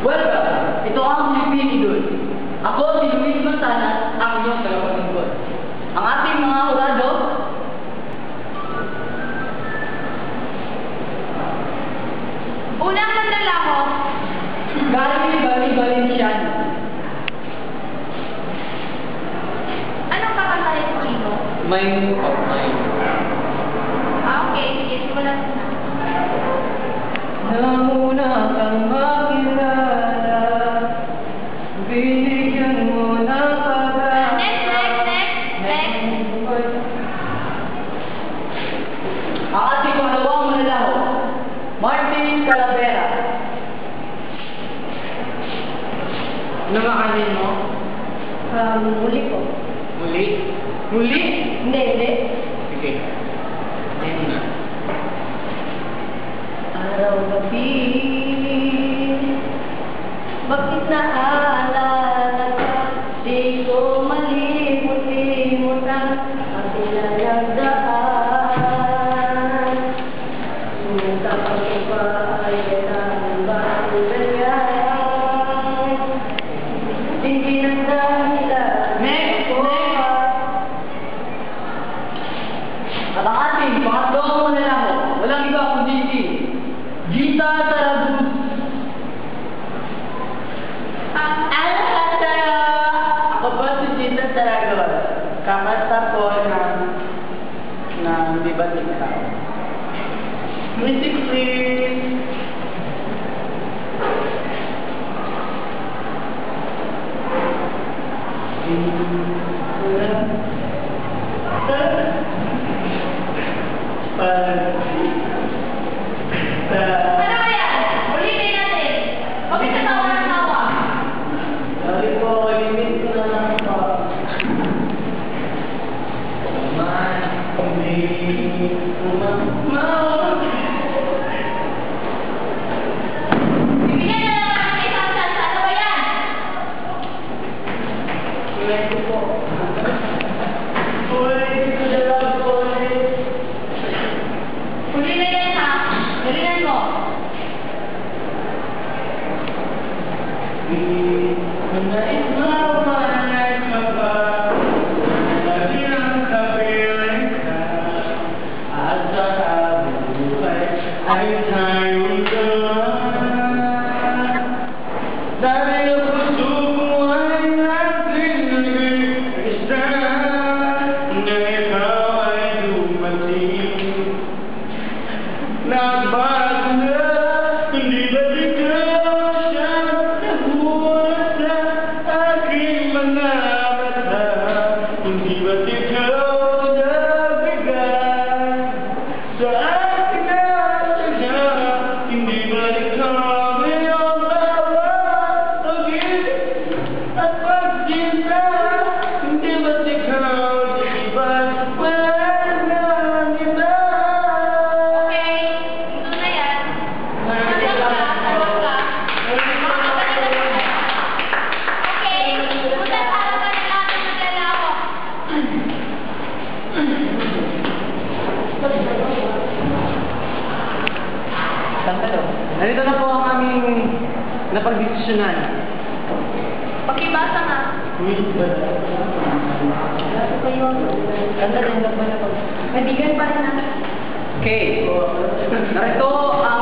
Welcome! Ito ang Pilipini Idol. Ako si Luis Manzanas, ang inyong tagapagtungkol. Ang ating mga hurado, unang manlalako, Gary Valenciano. anong kakantahin mo dito? May Okay, sige, simulan mo na. Nauna kang makilala, binigyan mo na pag-asa. Next. Ang ating pangalawang manlalako, Martin Calavera. Ano makanin mo? Muli po. Muli? Muli? Hindi. Sige. Ayun na. Araw-gabi, bakit naaalala ka? Di ko malimut-limutan ang pinagdaan. Ngunit ako pa ay kailangan ba ang ganyan? Hindi na dahilan. Next! At ang ating pangatlong manlalako, walang iba kundi si Gita Tarabut. Ako po si Gita Tarabut. Kakanta po ng Bibat Ikaw. Music please! Ano ba yan? Ulitin natin. Bakit natawa ng tawa? Sabi ko, limit ko na lang ito. Bibigyan na lang natin isang salsa. Ano ba yan? Huli na yan ha. Galingan mo. Dahil puso mo ay naglinagisa na ikaw ay dumating. Nagbago na, hindi ba ikaw siya nabuhat sa aking mga mata? Hindi ba ikaw nabigay sa aking nasadya? Hindi ba ikaw iyong bawat pag-ibig at pagsinta? Hindi ba ikaw di ba walang iba? Okay. Ito na yan. Tawag ka. Makakabalik na ba? Okay. Punta tayo pa ng lahat ng manlalako. Narito na po ang aming napagdesisyonan. Pakibasa nga. Ganda rin na ba na Kaibigan pa rin natin. Okay. Narito ang